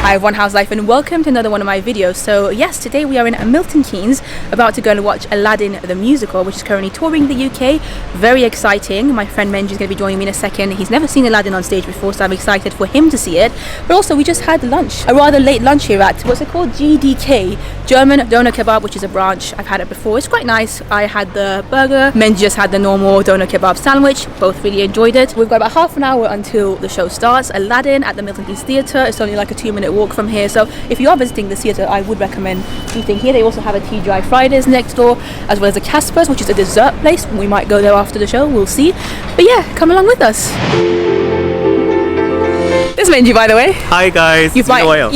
Hi everyone, how's life, and welcome to another one of my videos. So yes, today we are in Milton Keynes, about to go and watch Aladdin the musical, which is currently touring the UK. Very exciting. My friend Menji is going to be joining me in a second. He's never seen Aladdin on stage before, so I'm excited for him to see it. But also we just had lunch, a rather late lunch here at, what's it called, GDK, German doner kebab, which is a branch. I've had it before, it's quite nice. I had the burger, Menji just had the normal doner kebab sandwich. Both really enjoyed it. We've got about half an hour until the show starts. Aladdin at the Milton Keynes Theatre. It's only like a 2-minute walk from here, so if you are visiting the theatre, I would recommend eating here. They also have a TGI Fridays next door, as well as a Casper's, which is a dessert place. We might go there after the show, we'll see. But yeah, come along with us. This is Menji, by the way. Hi guys, You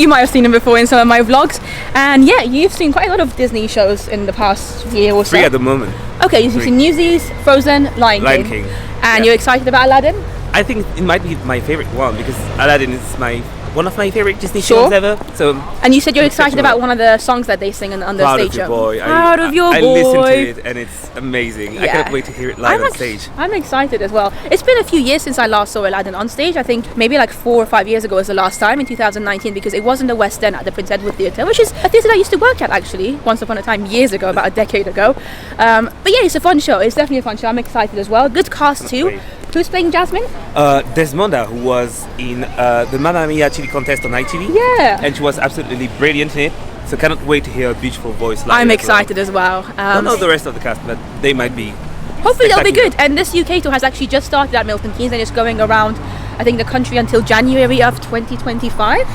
might have seen him before in some of my vlogs. And yeah, you've seen quite a lot of Disney shows in the past year or so. 3 at the moment. Okay, you've seen Newsies, Frozen, Lion King. And you're excited about Aladdin? I think it might be my favorite one because Aladdin is one of my favorite Disney shows ever. So. And you said you're excited about one of the songs that they sing on the stage show. Proud of your boy. I listened to it and it's amazing. I can't wait to hear it live on stage. I'm excited as well. It's been a few years since I last saw Aladdin on stage. I think maybe like 4 or 5 years ago was the last time, in 2019, because it was in the West End at the Prince Edward Theatre, which is a theatre I used to work at actually once upon a time, years ago, about a decade ago. But yeah, it's a fun show. It's definitely a fun show. I'm excited as well. Good cast too. Great. Who's playing Jasmine? Desmonda, who was in the Mamma Mia Chili contest on ITV. Yeah. And she was absolutely brilliant in it. So cannot wait to hear her beautiful voice live. I'm excited as well. Don't know the rest of the cast, but they might be. Hopefully they'll be good. And this UK tour has actually just started at Milton Keynes and it's going around, I think, the country until January of 2025.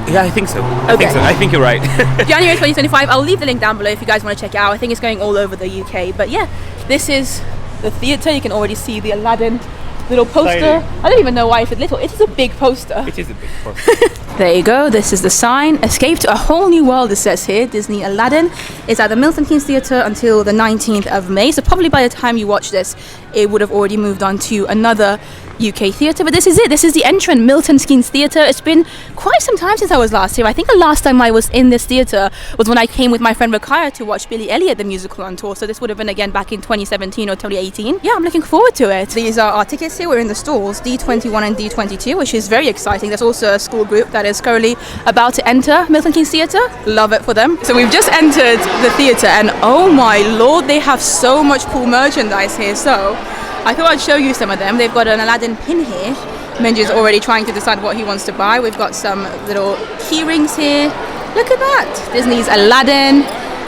Yeah, I think so. I think you're right. January 2025. I'll leave the link down below if you guys want to check it out. I think it's going all over the UK. But yeah, this is the theatre. You can already see the Aladdin little poster. Exciting. I don't even know why it's little. It is a big poster. It is a big poster. There you go. This is the sign. Escape to a whole new world, it says here. Disney Aladdin is at the Milton Keynes Theatre until the 19th of May. So probably by the time you watch this, it would have already moved on to another UK theatre. But this is it. This is the entrance, Milton Keynes Theatre. It's been quite some time since I was last here. I think the last time I was in this theatre was when I came with my friend Yeukayi to watch Billy Elliot the musical on tour. So this would have been again back in 2017 or 2018. Yeah, I'm looking forward to it. These are our tickets here. We're in the stalls, D21 and D22, which is very exciting. There's also a school group that is currently about to enter Milton Keynes Theatre. Love it for them. So we've just entered the theatre and oh my lord, they have so much cool merchandise here. So I thought I'd show you some of them. They've got an Aladdin pin here. Menji's already trying to decide what he wants to buy. We've got some little key rings here. Look at that. Disney's Aladdin.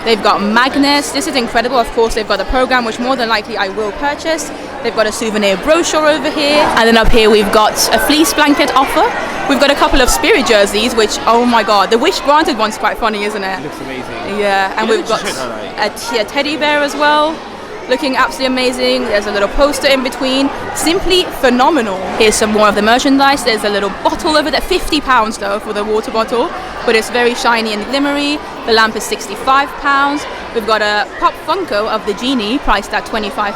They've got magnets. This is incredible. Of course, they've got the program, which more than likely I will purchase. They've got a souvenir brochure over here. And then up here, we've got a fleece blanket offer. We've got a couple of spirit jerseys, which, oh my God, the Wish Granted one's quite funny, isn't it? It looks amazing. Yeah, and we've got a teddy bear as well. Looking absolutely amazing. There's a little poster in between. Simply phenomenal. Here's some more of the merchandise. There's a little bottle over there, £50 though for the water bottle, but it's very shiny and glimmery. The lamp is £65. We've got a pop Funko of the genie priced at £25.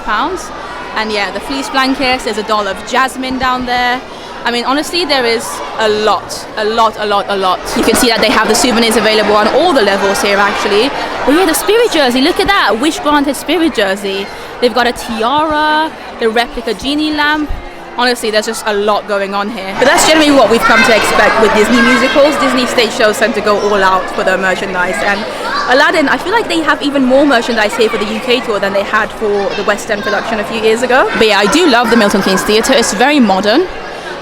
And yeah, the fleece blankets. There's a doll of Jasmine down there. I mean, honestly, there is a lot. You can see that they have the souvenirs available on all the levels here, actually. But yeah, the spirit jersey, look at that, Wish Granted spirit jersey. They've got a tiara, the replica genie lamp. Honestly, there's just a lot going on here. But that's generally what we've come to expect with Disney musicals. Disney stage shows tend to go all out for their merchandise. And Aladdin, I feel like they have even more merchandise here for the UK tour than they had for the West End production a few years ago. But yeah, I do love the Milton Keynes Theatre. It's very modern.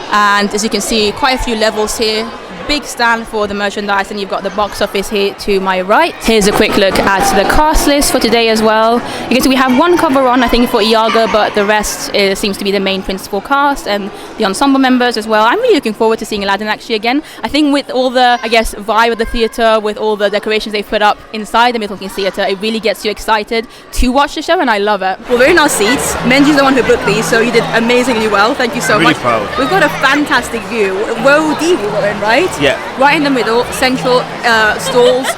And as you can see, quite a few levels here. Big stand for the merchandise, and you've got the box office here to my right. Here's a quick look at the cast list for today as well. You can see we have one cover on, I think, for Iago, but the rest seems to be the main principal cast and the ensemble members as well. I'm really looking forward to seeing Aladdin actually again. I think with all the, I guess, vibe of the theatre, with all the decorations they've put up inside the Milton Keynes Theatre, it really gets you excited to watch the show, and I love it. Well, we're in our seats. Menji's the one who booked these, so you did amazingly well. Thank you so much. Proud. We've got a fantastic view. Row D we're in, right? Yeah. Right in the middle, central stalls.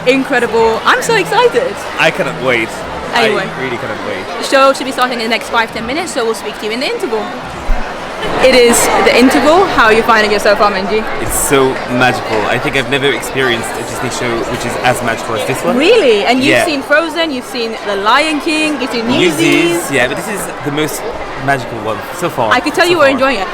Incredible. I'm so excited. I cannot wait. Anyway. I really cannot wait. The show should be starting in the next 5-10 minutes, so we'll speak to you in the interval. It is the interval. How are you finding it so far, Menji? It's so magical. I think I've never experienced a Disney show which is as magical as this one. Really? And you've seen Frozen, you've seen The Lion King, you've seen Newsies. Yeah, but this is the most magical one so far. I could tell you were enjoying it.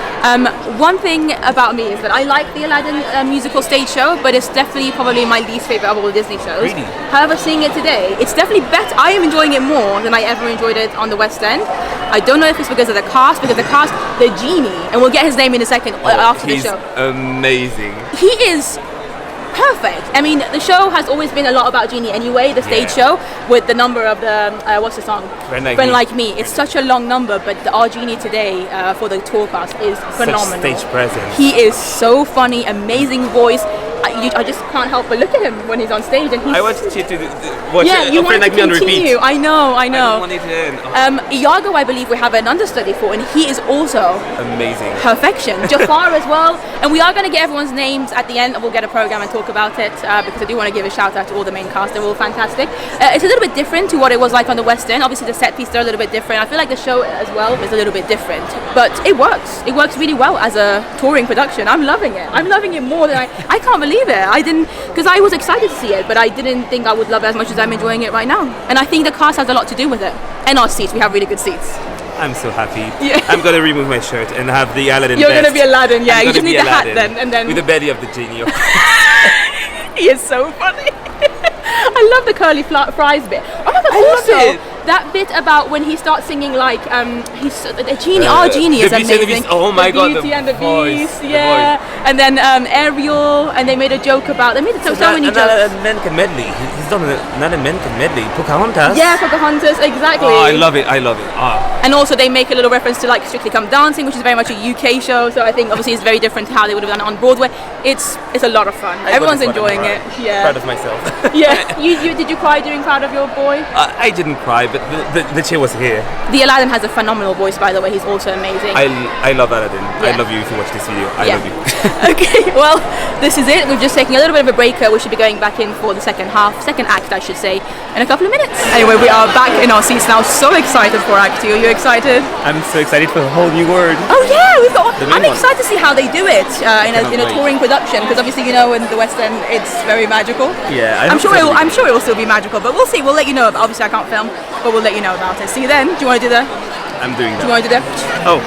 One thing about me is that I like the Aladdin musical stage show, but it's definitely probably my least favorite of all the Disney shows. Really? However, seeing it today, it's definitely better. I am enjoying it more than I ever enjoyed it on the West End. I don't know if it's because of the cast, the genie, and we'll get his name in a second after the show. He's amazing. He is perfect. I mean, the show has always been a lot about Genie anyway, the stage show, with the number of the, what's the song? Friend Like Me. It's such a long number, but our Genie today for the tour cast is phenomenal. Such stage presence. He is so funny, amazing voice. I just can't help but look at him when he's on stage, and he's... I wanted you to watch you A Friend Like Me on repeat. I know. I don't want it to end. Iago, I believe we have an understudy for, and he is also amazing. Perfection. Jafar as well, and we are going to get everyone's names at the end, and we'll get a program and talk about it because I do want to give a shout out to all the main cast. They're all fantastic. It's a little bit different to what it was like on the West End. Obviously, the set pieces are a little bit different. I feel like the show as well is a little bit different, but it works. It works really well as a touring production. I'm loving it. I'm loving it more than I can't believe it. I didn't, because I was excited to see it, but I didn't think I would love it as much as I'm enjoying it right now. And I think the cast has a lot to do with it. And our seats, we have really good seats. I'm so happy. Yeah. I'm gonna remove my shirt and have the Aladdin You're vest. gonna be Aladdin, yeah. I'm You just need the Aladdin, hat then, and then... with the belly of the genie. He is so funny. I love the curly fries bit. Oh my god, I also, love it. that bit about when he starts singing like, he's the genie, our genie is amazing. Oh my god, Beauty and the voice, Beast, yeah. And then Ariel, and they made a joke about, they made so many jokes. Aladdin Menken medley. He's done another Menken medley. Pocahontas. Yeah, Pocahontas, exactly. Oh, I love it. Oh. And also they make a little reference to like Strictly Come Dancing, which is very much a UK show. So I think obviously it's very different to how they would have done it on Broadway. It's a lot of fun. Everyone's enjoying it. Yeah. Proud of myself. Yeah. Did you cry during Proud of Your Boy? I didn't cry, but the cheer was here. The Aladdin has a phenomenal voice, by the way. He's also amazing. I love Aladdin. Yeah. I love you if you watch this video. I love you. Okay, well, this is it. We're just taking a little bit of a break. We should be going back in for the second act, I should say, in a couple of minutes. Anyway, we are back in our seats now. So excited for Act 2. Are you excited? I'm so excited for a whole new word. Oh yeah, I'm one. excited to see how they do it in a touring production, because obviously in the West End it's very magical. Yeah, I'm sure it will still be magical, but we'll see. We'll let you know. Obviously I can't film, but we'll let you know about it. See you then. Do you want to do that? I'm doing that. Do you want to do that? Oh.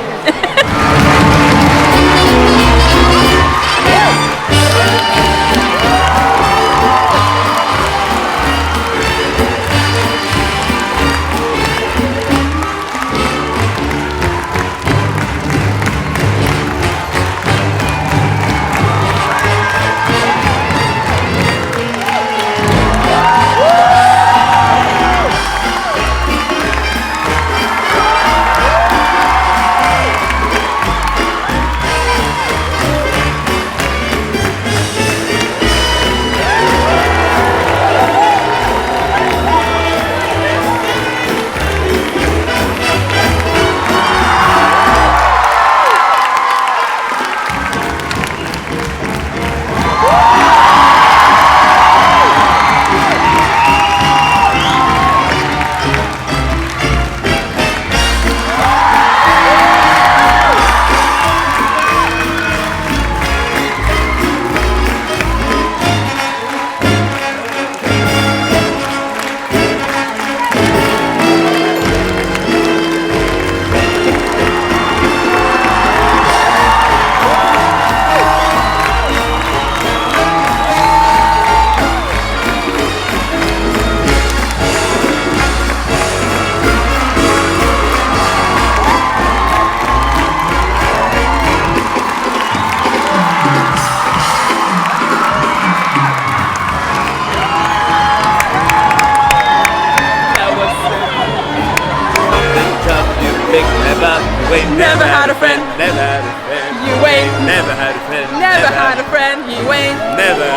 Never had a friend. Never had a friend. You ain't. Never had a friend. Never had a friend. You ain't. Never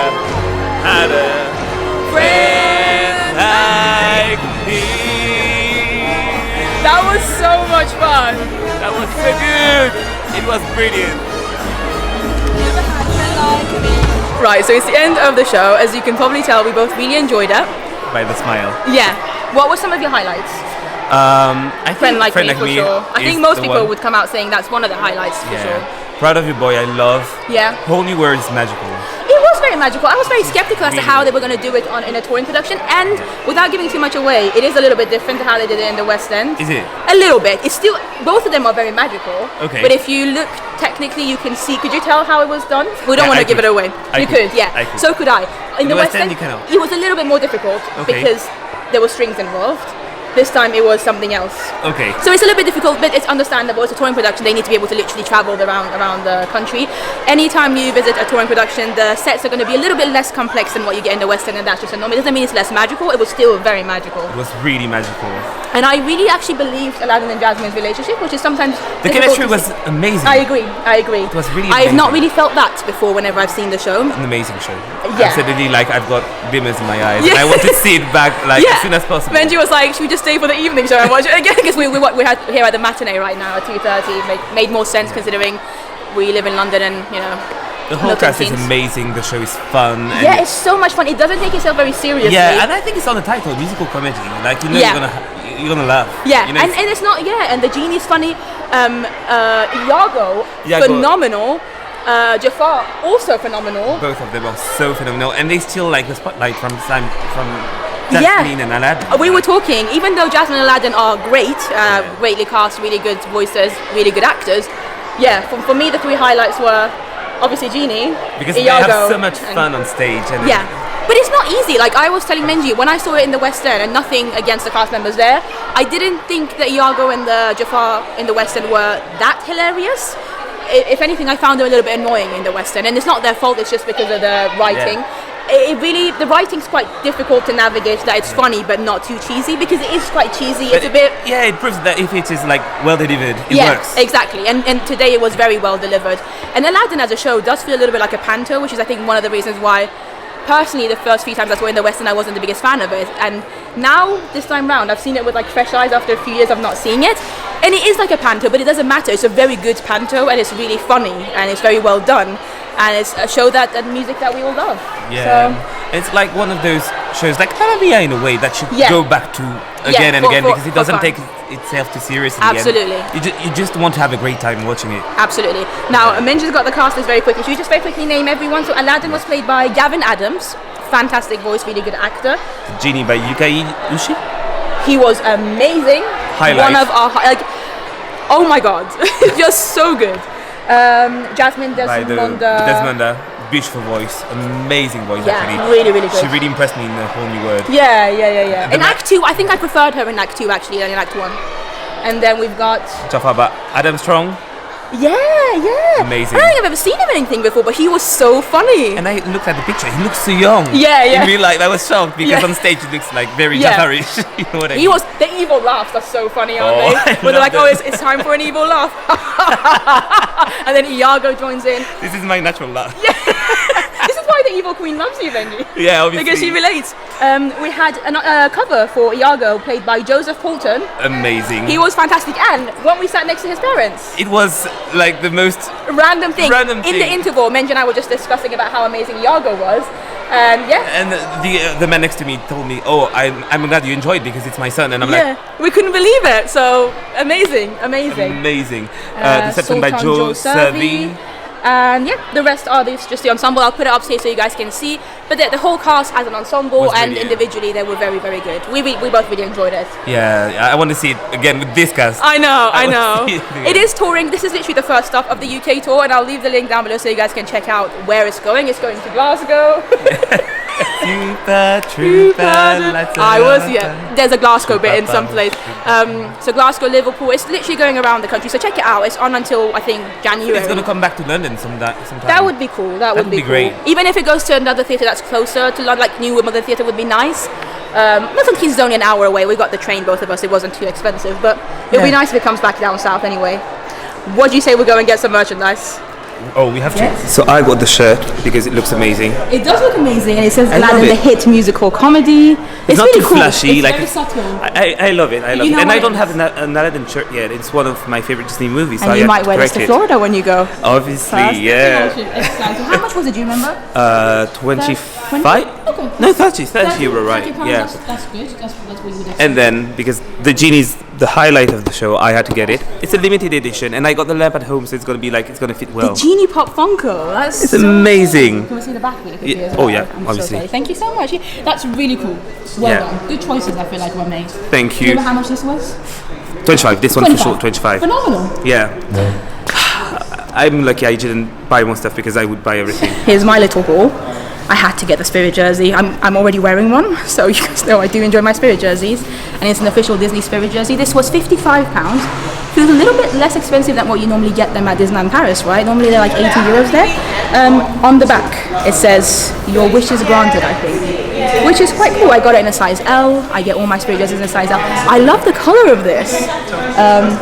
had a friend like me. That was so much fun. That was so good. It was brilliant. Never had a friend like me. Right, so it's the end of the show. As you can probably tell, we both really enjoyed it. By the smile. Yeah. What were some of your highlights? I think Friend Like Me, for Me sure. I think most people would come out saying that's one of the highlights for sure. Proud of You Boy, I love. Yeah. Whole New World is magical. It was very magical. I was very skeptical as to how they were going to do it in a touring production, and without giving too much away, it is a little bit different to how they did it in the West End. Is it? A little bit. It's still, both of them are very magical. Okay. But if you look technically, you can see. Could you tell how it was done? We don't want to give it away. You could, yeah. I could. So could I. In the West End, you cannot. It was a little bit more difficult because there were strings involved. This time it was something else. Okay. So it's a little bit difficult, but it's understandable. It's a touring production. They need to be able to literally travel around the country. Anytime you visit a touring production, the sets are going to be a little bit less complex than what you get in the West End, and that's just a norm. It doesn't mean it's less magical. It was still very magical. It was really magical. And I really actually believed Aladdin and Jasmine's relationship, which is sometimes the chemistry was amazing. I agree. It was really amazing. I have not really felt that before whenever I've seen the show. An amazing show. Yeah. Absolutely, like I've got bimmers in my eyes. And I want to see it back as soon as possible. Benji was like, should we just stay for the evening show and watch it again? Because we had here at the matinee right now at 2:30. Made more sense considering we live in London and, you know, the whole cast is amazing. The show is fun. Yeah, it's so much fun. It doesn't take itself very seriously. Yeah, and I think it's on the title, musical comedy. Like, you know, you're gonna laugh. Yeah, you know, and it's not. Yeah, and the genie's funny. Iago, phenomenal. Jafar, also phenomenal. Both of them are so phenomenal, and they still like the spotlight from Jasmine and Aladdin. We were talking, even though Jasmine and Aladdin are great, greatly cast, really good voices, really good actors. Yeah, for me the three highlights were obviously Genie, because Iago, they have so much fun on stage. And yeah, but it's not easy. Like I was telling Menji, when I saw it in the West End, and nothing against the cast members there, I didn't think that Iago and the Jafar in the West End were that hilarious. If anything, I found them a little bit annoying in the West End, and it's not their fault. It's just because of the writing. Yeah. The writing's quite difficult to navigate. That it's funny but not too cheesy, because it is quite cheesy. But it's a bit. Yeah, it proves that if it is like well delivered, it works. Exactly. And today it was very well delivered. And Aladdin as a show does feel a little bit like a panto, which is I think one of the reasons why. Personally, the first few times I saw it in the West End, I wasn't the biggest fan of it, and now this time round, I've seen it with like fresh eyes after a few years of not seeing it, and it is like a panto, but it doesn't matter. It's a very good panto, and it's really funny, and it's very well done, and it's a show that music that we all love. Yeah, so, it's like one of those shows, like Panamia in a way, that you go back to again and again because it doesn't take itself too seriously. Absolutely. You just want to have a great time watching it. Absolutely. Now, Menji's got the cast list very quickly. Should we just very quickly name everyone? So Aladdin was played by Gavin Adams, fantastic voice, really good actor. Genie by Yeukayi Ushe. He was amazing. Highlight. One of our oh my god, just so good. Jasmine Desmonda, beautiful voice, amazing voice actually. Really, really good. She really impressed me in The Whole New World. Yeah. In Act 2, I think I preferred her in Act 2 actually than in Act 1. And then we've got Jafar, but Adam Strong. Yeah. Amazing. I don't think I've ever seen him in anything before, but he was so funny. And I looked at the picture, he looks so young. Yeah. In real life, I was shocked because on stage he looks like very Jafarish. You know what I mean? The evil laughs are so funny, aren't they? When they're like, it's time for an evil laugh. And then Iago joins in. This is my natural laugh. Yeah. This is why the evil queen loves you, Benji. Yeah, obviously. Because she relates. We had a cover for Iago played by Joseph Poulton. Amazing. He was fantastic, and when we sat next to his parents, it was like the most random thing. In the interval, Menji and I were just discussing about how amazing Iago was, and and the man next to me told me, "Oh, I'm glad you enjoyed because it's my son," and I'm like, we couldn't believe it. So amazing. The section by Joe Servi. And the rest are just the ensemble. I'll put it up here so you guys can see. But the whole cast has an ensemble, and individually they were very, very good. We both really enjoyed it. Yeah, I want to see it again with this cast. I know. It is touring. This is literally the first stop of the UK tour, and I'll leave the link down below so you guys can check out where it's going. It's going to Glasgow. There's a Glasgow bit in some place. So Glasgow, Liverpool. It's literally going around the country. So check it out. It's on until I think January. It's going to come back to London sometime. That would be cool. That would be great. Cool. Even if it goes to another theatre that's closer to London, like New Wimbledon Theatre would be nice. Milton Keynes is only an hour away. We got the train, both of us. It wasn't too expensive, but it would be nice if it comes back down south anyway. What do you say we go and get some merchandise? Oh, we have to. So I got the shirt because it looks amazing. It does look amazing, and it says Aladdin, the hit musical comedy. It's not really too cool. flashy. It's very subtle. I love it. I love it. And I don't have an Aladdin shirt yet. It's one of my favorite Disney movies. And so you might wear this to Florida when you go. Obviously, yeah. So how much was it? Do you remember? 25 20? Five? Okay. No, 30 euro, right? £30, Yeah. That's good. That's what we would expect. And then, because the genie's the highlight of the show, I had to get it. It's a limited edition, and I got the lamp at home, so it's gonna fit well. The Genie Pop Funko. That's It's amazing. Can we see the back of it? Yeah. Oh yeah, I'm obviously. So sorry. Thank you so much. Yeah, that's really cool. Well done. Good choices. I feel like were made. Thank Do you. you know how much this was? 25. This one for sure. 25. Phenomenal. Yeah. I'm lucky I didn't buy more stuff because I would buy everything. Here's my little haul. I had to get the Spirit jersey. I'm already wearing one, so you guys know I do enjoy my Spirit jerseys, and it's an official Disney Spirit jersey. This was £55. Feels a little bit less expensive than what you normally get them at Disneyland Paris, right? Normally they're like 80 euros there. On the back it says "Your wish is granted," I think, which is quite cool. I got it in a size L. I get all my Spirit jerseys in a size L. I love the color of this.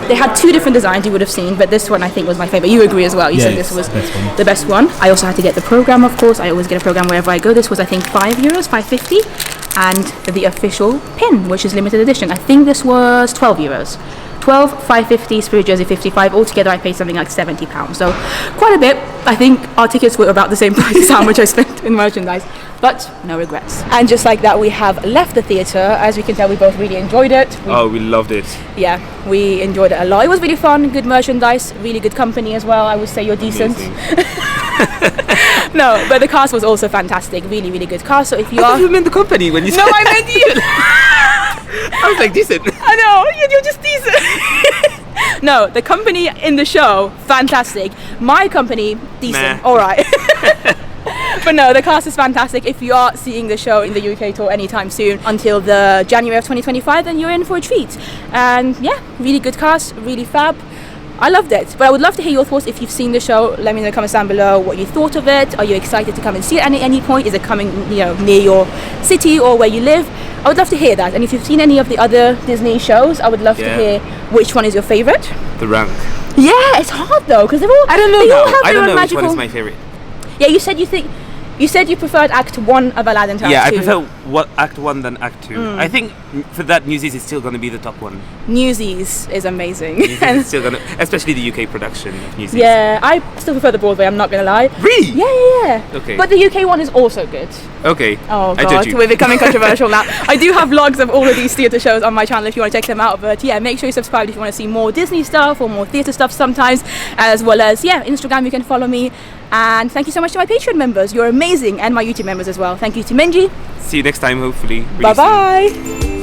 They had two different designs you would have seen, but this one I think was my favorite. You agree as well? You said this was the best one. I also had to get the program, of course. I always get a program wherever I go. This was I think €5, $5.50, and the official pin, which is limited edition. I think this was €12. 12, $5.50, Spirit jersey 55. Altogether I paid something like £70. So quite a bit. I think our tickets were about the same price as how much I spent in merchandise, but no regrets. And just like that, we have left the theatre. As we can tell, we both really enjoyed it. We loved it. Yeah, we enjoyed it a lot. It was really fun, good merchandise, really good company as well. I would say you're decent. No, but the cast was also fantastic. Really, really good cast. So if you You meant the company when you said. No, I meant you. I was like decent. I know, you're just decent. No, the company in the show, fantastic. My company, decent. Nah. All right. But no, the cast is fantastic. If you are seeing the show in the UK tour anytime soon until the January of 2025, then you're in for a treat. And yeah, really good cast, really fab. I loved it, but I would love to hear your thoughts if you've seen the show. Let me know in the comments down below what you thought of it. Are you excited to come and see it at any point? Is it coming, near your city or where you live? I would love to hear that. And if you've seen any of the other Disney shows, I would love to hear which one is your favorite. The Rank. Yeah, it's hard though because they're all. I don't know. They all have I don't know magical... which one is my favorite. Yeah, you said you preferred Act 1 of Aladdin to Act 2. I prefer Act 1 than Act 2. I think for that, Newsies is still going to be the top one. Newsies is amazing. Newsies is still going to, especially the UK production of Newsies. Yeah, I still prefer the Broadway, I'm not going to lie. Really? Yeah. Okay. But the UK one is also good. Okay. Oh I god, judge you. we're becoming controversial now. I do have vlogs of all of these theatre shows on my channel if you want to check them out. But yeah, make sure you subscribe if you want to see more Disney stuff or more theatre stuff sometimes. As well as, Instagram, you can follow me. And thank you so much to my Patreon members. You're amazing. And my YouTube members as well. Thank you to Menji. See you next time, hopefully. Bye-bye.